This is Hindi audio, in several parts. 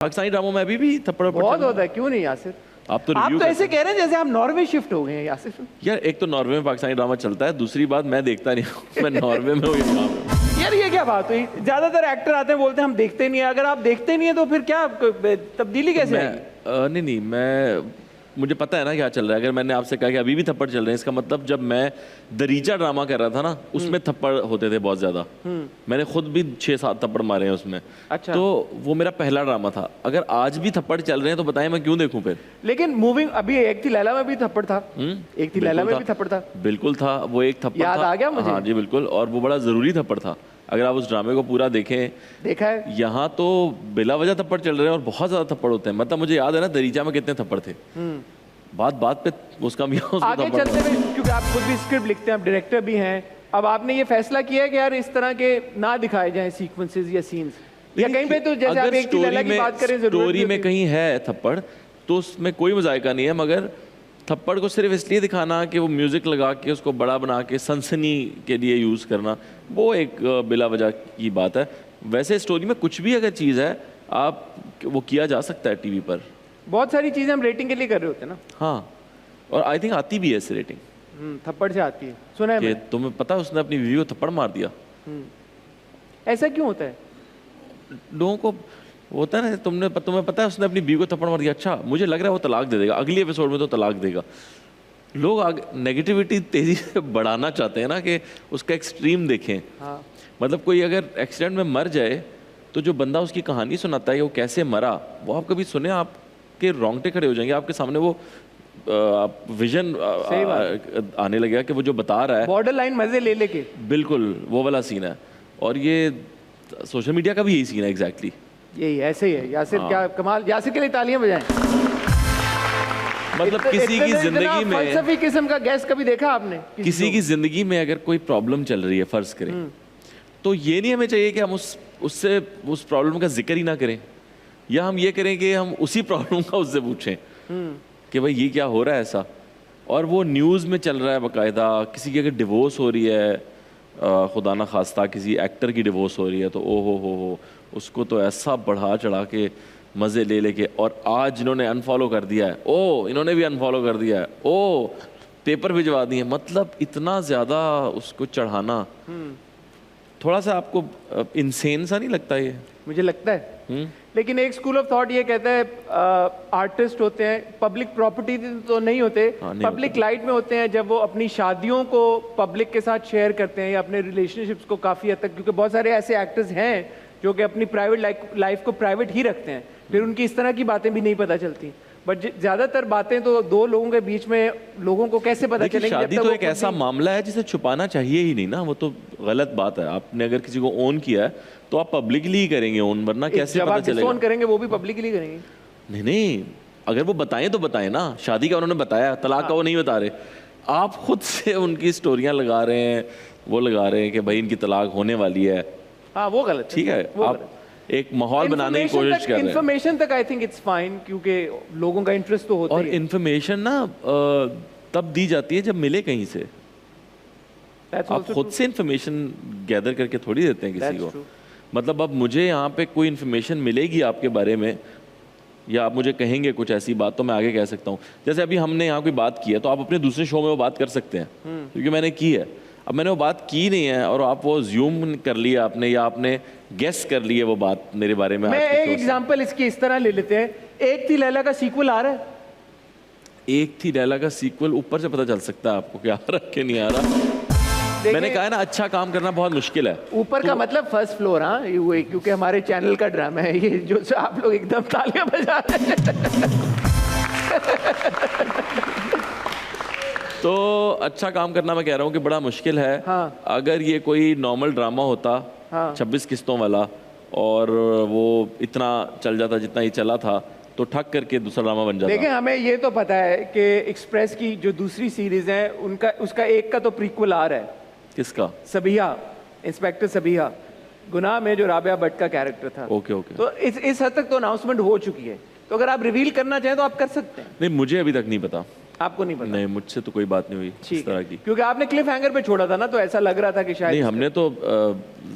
पाकिस्तानी ड्रामों में अभी भी थप्पड़ बहुत होता है, क्यों नहीं यासिर? आप तो ऐसे कह रहे हैं जैसे आप नॉर्वे शिफ्ट हो गए हैं यासिर। यार एक तो नॉर्वे में पाकिस्तानी ड्रामा चलता है, दूसरी बात मैं देखता नहीं हूँ। मैं नॉर्वे में हूँ या यहाँ पे हूँ। यार ये क्या बात हुई? ज्यादातर एक्टर आते हैं बोलते हैं हम देखते नहीं है। अगर आप देखते नहीं है तो फिर क्या तब्दीली कैसे आएगी? नहीं मैं मुझे पता है ना क्या चल रहा है। अगर मैंने आपसे कहा कि अभी भी थप्पड़ चल रहे हैं, इसका मतलब जब मैं दरीचा ड्रामा कर रहा था ना, उसमें थप्पड़ होते थे बहुत ज्यादा। मैंने खुद भी 6-7 थप्पड़ मारे हैं उसमें। अच्छा। तो वो मेरा पहला ड्रामा था। अगर आज भी थप्पड़ चल रहे हैं तो बताएं मैं क्यों देखूं फिर? लेकिन मूविंग अभी एक थी लैला में भी थप्पड़ था। एक थी लैला में भी थप्पड़ था। बिल्कुल था, वो एक थप्पड़ याद आ गया मुझे। हाँ जी बिल्कुल, और वो बड़ा जरूरी थप्पड़ था। अगर आप उस ड्रामे को पूरा देखें, देखा है, यहाँ तो बिला वजह थप्पड़ चल रहे हैं और बहुत ज्यादा थप्पड़ होते हैं। मतलब मुझे याद है ना दरीचा में कितने थप्पड़ थे। बात पे उसका भी आगे चलते हुए, क्योंकि आप खुद भी स्क्रिप्ट लिखते हैं, आप डायरेक्टर भी हैं, अब आपने ये फैसला किया है कि यार इस तरह के ना दिखाए जाएं सीक्वेंसेस या सीन्स, या कहीं पे तो जैसे आप एक लैला की बात करें, स्टोरी में कहीं है थप्पड़ तो उसमें कोई मजायका नहीं है, मगर थप्पड़ को सिर्फ इसलिए दिखाना कि वो म्यूजिक लगा के उसको बड़ा बना के सनसनी के लिए यूज करना, वो एक बिला वजह की बात है। वैसे स्टोरी में कुछ भी अगर चीज़ है आप वो किया जा सकता है टीवी पर। बहुत सारी चीजें हम रेटिंग के लिए कर रहे होते हैं ना। हाँ, और आई थिंक आती भी है ऐसे रेटिंग, थप्पड़ से आती है, सुना है कि तुम्हें पता है उसने अपनी बीवी को थप्पड़ मार दिया। ऐसा क्यों होता है? लोगों को होता है ना, तुम्हें पता है उसने अपनी बीवी को थप्पड़ मार दिया, अच्छा मुझे लग रहा है वो तलाक दे देगा, अगली एपिसोड में तो तलाक देगा। लोग नेगेटिविटी तेजी से बढ़ाना चाहते हैं ना, कि उसका एक्सट्रीम देखें। हाँ। मतलब कोई अगर एक्सीडेंट में मर जाए तो जो बंदा उसकी कहानी सुनाता है कि वो कैसे मरा, वो आप कभी सुने, आपके रोंगटे खड़े हो जाएंगे, आपके सामने वो विजन आने लगेगा कि वो जो बता रहा है बॉर्डर लाइन मजे ले लेके, बिल्कुल वो वाला सीन है। और ये सोशल मीडिया का भी यही सीन है एग्जैक्टली। यही ऐसे ही है। यासिर क्या कमाल, यासिर के लिए तालियां बजाएं। मतलब किसी की जिंदगी में फलसफी किस्म का गैस कभी देखा आपने? किसी की जिंदगी में अगर कोई प्रॉब्लम चल रही है, फर्ज करें, तो ये नहीं हमें चाहिए कि हम उस प्रॉब्लम का जिक्र ही ना करें, या हम ये करें कि हम उसी प्रॉब्लम का उससे पूछें कि भाई ये क्या हो रहा है ऐसा। और वो न्यूज़ में चल रहा है बाकायदा, किसी की अगर डिवोर्स हो रही है, खुदा ना खास्ता किसी एक्टर की डिवोर्स हो रही है, तो ओ हो उसको तो ऐसा बढ़ा चढ़ा के मज़े ले लेके, और आज इन्होंने अनफॉलो कर दिया है, ओ इन्होंने भी अनफॉलो कर दिया है, ओ पेपर भिजवा दिए। मतलब इतना ज़्यादा उसको चढ़ाना, थोड़ा सा आपको इंसेन सा नहीं लगता ये? मुझे लगता है। लेकिन एक स्कूल ऑफ थॉट ये कहता है आर्टिस्ट होते हैं पब्लिक प्रॉपर्टी तो नहीं होते, पब्लिक लाइट में होते हैं जब वो अपनी शादियों को पब्लिक के साथ शेयर करते हैं, या अपने रिलेशनशिप्स को काफ़ी हद तक, क्योंकि बहुत सारे ऐसे एक्टर्स हैं जो कि अपनी प्राइवेट लाइफ को प्राइवेट ही रखते हैं, फिर उनकी इस तरह की बातें भी नहीं पता चलती। बट ज्यादातर बातें तो दो लोगों के बीच में, लोगों को कैसे पता चलेगी? शादी तो एक ऐसा मामला है जिसे छुपाना चाहिए ही नहीं ना, वो तो गलत बात है। आपने अगर किसी को ओन किया है तो आप पब्लिकली ही करेंगे ओन, वरना कैसे पता चलेगा? ओन करेंगे वो भी पब्लिकली करेंगे। नहीं, अगर वो बताएं तो बताएं ना। शादी का उन्होंने बताया, तलाक का वो नहीं बता रहे, आप खुद से उनकी स्टोरियां लगा रहे हैं, वो लगा रहे हैं कि भाई इनकी तलाक होने वाली है। हाँ वो गलत, ठीक है, आप एक माहौल बनाने की कोशिश कर रहे हैं। इन्फॉर्मेशन तक आई थिंक इट्स फाइन, क्योंकि लोगों का इंटरेस्ट तो होता है। और इन्फॉर्मेशन ना तब दी जाती है जब मिले कहीं से। आप खुद से इन्फॉर्मेशन गैदर करके थोड़ी देते हैं किसी को। मतलब अब मुझे यहाँ पे कोई इन्फॉर्मेशन मिलेगी आपके बारे में, या आप मुझे कहेंगे कुछ ऐसी बात, तो मैं आगे कह सकता हूँ। जैसे अभी हमने यहाँ कोई बात की है, तो आप अपने दूसरे शो में वो बात कर सकते हैं, क्योंकि मैंने की है। अब मैंने वो बात की नहीं है और आप वो ज्यूम कर लिया आपने, या आपने गेस कर लिया वो बात मेरे बारे में। मैं एक एग्जांपल इसकी इस तरह ले लेते हैं, एक थी लैला का सीक्वल आ रहा है। एक थी लैला का सीक्वल ऊपर से पता चल सकता है आपको क्या आ रहा है, नहीं आ रहा। मैंने कहा है ना, अच्छा काम करना बहुत मुश्किल है। ऊपर का मतलब फर्स्ट फ्लोर। हाँ, क्योंकि हमारे चैनल का ड्रामा है ये, जो आप लोग एकदम तालियां बजा रहे हैं। तो अच्छा काम करना मैं कह रहा हूँ कि बड़ा मुश्किल है। हाँ। अगर ये कोई नॉर्मल ड्रामा होता, हाँ। 26 किस्तों वाला, और वो इतना चल जाता जितना ही चला था, तो ठक करके दूसरा ड्रामा बन जाता। देखिए, हमें ये तो पता है कि एक्सप्रेस की जो दूसरी सीरीज है उसका एक का तो प्रीक्वल आ रहा है। किसका? सबिहा, इंस्पेक्टर सबिहा, गुनाह में जो राबिया भट्ट का कैरेक्टर था। ओके। तो इस हद तक तो अनाउंसमेंट हो चुकी है, तो अगर आप रिवील करना चाहें तो आप कर सकते हैं। नहीं, मुझे अभी तक नहीं पता। आपको नहीं पता? नहीं, मुझसे तो कोई बात नहीं हुई इस तरह की। क्योंकि आपने क्लिफ हैंगर पे छोड़ा था ना, तो ऐसा लग रहा था कि शायद नहीं, हमने तो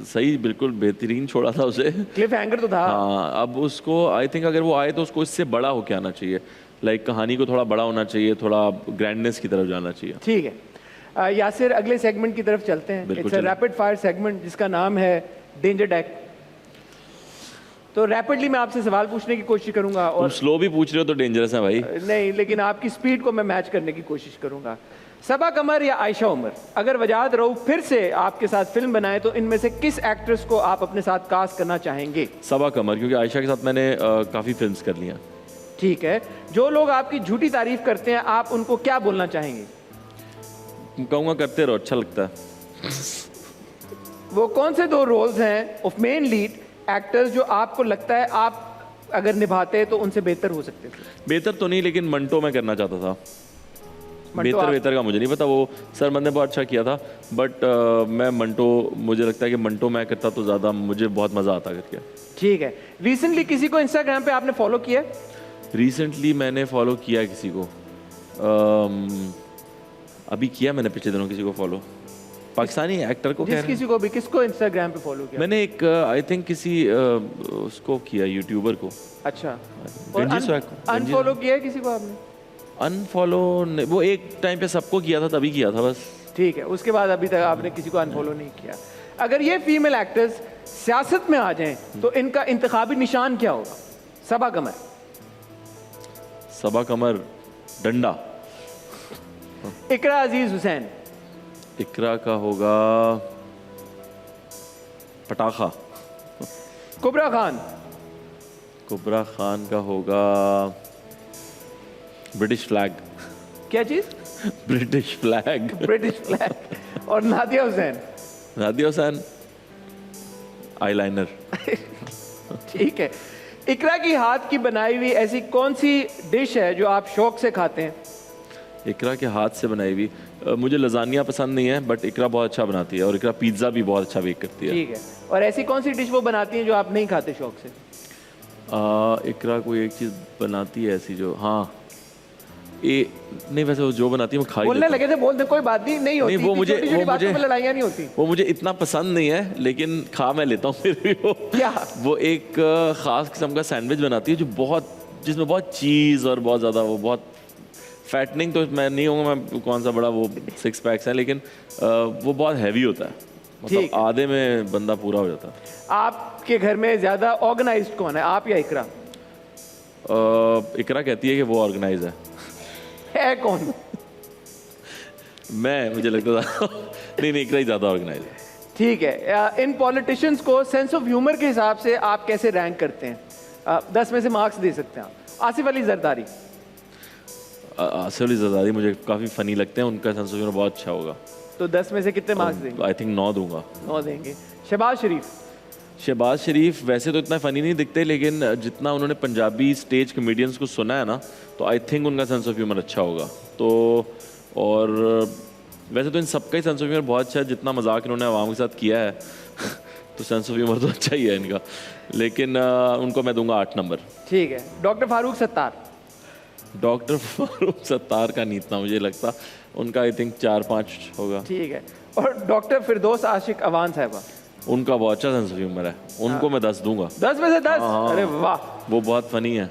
सही बिल्कुल बेहतरीन छोड़ा था उसे। क्लिफ हैंगर तो था। हाँ, अब उसको आई थिंक अगर वो आए तो उसको इससे बड़ा होके आना चाहिए, लाइक कहानी को थोड़ा बड़ा होना चाहिए, थोड़ा ग्रैंडनेस की तरफ जाना चाहिए। ठीक है यासिर, अगले सेगमेंट की तरफ चलते हैं। It's a rapid fire segment जिसका नाम है डेंजर डेक। तो रैपिडली मैं आपसे सवाल पूछने की कोशिश करूंगा और स्लो भी पूछ रहे हो तो डेंजरस है भाई। नहीं, लेकिन आपकी स्पीड को मैं मैच करने की कोशिश करूंगा। सबा कमर या आयशा उमर, अगर वजाहत रऊफ फिर से आपके साथ फिल्म बनाए तो इनमें से किस एक्ट्रेस को आप अपने साथ कास्ट करना चाहेंगे? सबा कमर, क्योंकि आयशा के साथ मैंने काफ़ी फिल्म्स कर ली हैं। ठीक है, जो लोग आपकी झूठी तारीफ करते हैं आप उनको क्या बोलना चाहेंगे? कहूँगा करते रहो, अच्छा लगता है। वो कौन से 2 रोल्स हैं ऑफ मेन लीड एक्टर्स जो आपको लगता है आप अगर निभाते तो उनसे बेहतर हो सकते थे? बेहतर तो नहीं, लेकिन मंटो मैं करना चाहता था। मंटो बेहतर का मुझे नहीं पता, वो सरमन ने बहुत अच्छा किया था, बट मैं मंटो, मुझे लगता है कि मंटो मैं करता तो ज़्यादा मुझे बहुत मज़ा आता करके। ठीक है, रिसेंटली किसी को इंस्टाग्राम पे आपने फॉलो किया? रिसेंटली मैंने फॉलो किया किसी को, अभी किया मैंने पिछले दिनों किसी को फॉलो, पाकिस्तानी एक्टर को। किसी को भी, किसको इंस्टाग्राम पे फॉलो किया? मैंने एक आई थिंक किसी उसको किया, यूट्यूबर को। अच्छा, अनफॉलो किया किसी को आपने? अनफॉलो वो एक टाइम पे सबको किया था, तभी किया था बस। ठीक है, उसके बाद अभी तक आपने किसी को अनफॉलो नहीं किया। अगर ये फीमेल एक्टर्स सियासत में आ जाएं तो इनका इंतखाबी निशान क्या होगा? सबा कमर। सबा कमर डंडा। इकरा अजीज हुसैन। इकरा का होगा पटाखा। कुबरा खान। कुबरा खान का होगा ब्रिटिश फ्लैग। क्या चीज? British flag. British flag. और नादिया हुसैन? नादिया हुसैन आईलाइनर। ठीक है, इकरा की हाथ की बनाई हुई ऐसी कौन सी डिश है जो आप शौक से खाते हैं? इकरा के हाथ से बनाई हुई, मुझे लजानिया पसंद नहीं है, बट इकरा बहुत अच्छा बनाती है, और इकरा पिज्ज़ा भी बहुत अच्छा बेक करती है। ठीक है, और ऐसी कौन सी डिश वो बनाती है जो आप नहीं खाते शौक से? इकरा कोई एक चीज़ बनाती है ऐसी जो, हाँ नहीं, वैसे वो जो बनाती है मैं खा ही बोलने लगे थे, बोल दे, कोई बात नहीं होती। नहीं, वो मुझे लड़ाइयाँ नहीं होती। वो मुझे इतना पसंद नहीं है, लेकिन खा मैं लेता हूँ फिर भी। वो क्या? वो एक ख़ास किस्म का सैंडविच बनाती है जो बहुत, जिसमें बहुत चीज़ और बहुत ज़्यादा, वो बहुत फैटनिंग तो मैं नहीं होऊंगा, मैं कौन सा बड़ा वो 6 पैक्स है, लेकिन वो बहुत हैवी होता है, मतलब आधे में बंदा पूरा हो जाता है। आपके घर में ज़्यादा ऑर्गेनाइज्ड कौन है, आप या इकरा? इकरा कहती है कि वो ऑर्गेनाइज है कौन? मुझे लगता था नहीं, इकरा ही ज़्यादा ऑर्गेनाइज है। ठीक है, इन पॉलिटिशियंस को सेंस ऑफ ह्यूमर के हिसाब से आप कैसे रैंक करते हैं? 10 में से मार्क्स दे सकते हैं आप। आसिफ अली जरदारी। आसिफ अली जरदारी मुझे काफ़ी फ़नी लगते हैं, उनका सेंस ऑफ ह्यूमर बहुत अच्छा होगा। तो 10 में से कितने मार्क्स देंगे? आई थिंक 9 दूंगा। 9 देंगे। शहबाज शरीफ। शहबाज शरीफ वैसे तो इतना फ़नी नहीं दिखते, लेकिन जितना उन्होंने पंजाबी स्टेज कॉमेडियंस को सुना है ना, तो आई थिंक उनका सेंस ऑफ ह्यूमर अच्छा होगा। तो और वैसे तो इन सबका ही सेंस ऑफ ह्यूमर बहुत अच्छा है, जितना मजाक इन्होंने आवाम के साथ किया है तो सेंस ऑफ ह्यूमर तो अच्छा ही है इनका, लेकिन उनको मैं दूंगा 8 नंबर। ठीक है, डॉक्टर फारूक सत्तार। डॉक्टर फारूक सत्तार का नहीं इतना मुझे लगता, उनका आई थिंक 4-5 होगा। ठीक है, और डॉक्टर फिरदौस आशिक अवान साहबा। उनका बहुत अच्छा सेंस ऑफ ह्यूमर है, उनको मैं 10 दूंगा। 10 में से 10? अरे वाह, वो बहुत फनी है।